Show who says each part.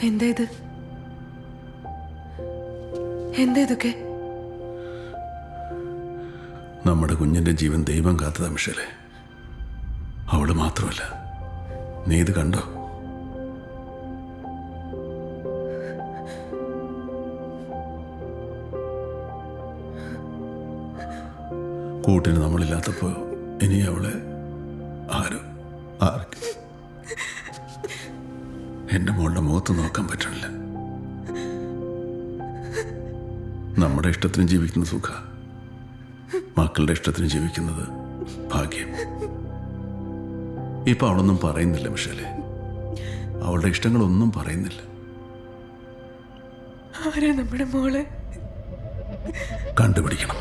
Speaker 1: എന്താ ഇത്? എന്താ ഇതൊക്കെ?
Speaker 2: നമ്മുടെ കുഞ്ഞിന്റെ ജീവൻ ദൈവം കാത്തതാ മിഷേലെ. അവള് മാത്രമല്ല, നീ ഇത് കണ്ടോ? കൂട്ടിന് നമ്മളില്ലാത്തപ്പോ ഇനി അവളെ ആരും എന്റെ മോളുടെ മുഖത്ത് നോക്കാൻ പറ്റണില്ല. നമ്മുടെ ഇഷ്ടത്തിന് ജീവിക്കുന്ന സുഖ, മക്കളുടെ ഇഷ്ടത്തിന് ജീവിക്കുന്നത് ഭാഗ്യം. ഇപ്പൊ അവളൊന്നും പറയുന്നില്ല മിഷേലെ, അവളുടെ ഇഷ്ടങ്ങളൊന്നും പറയുന്നില്ല.
Speaker 1: ആരാ നമ്മുടെ മോളെ?
Speaker 2: കണ്ടുപിടിക്കണം.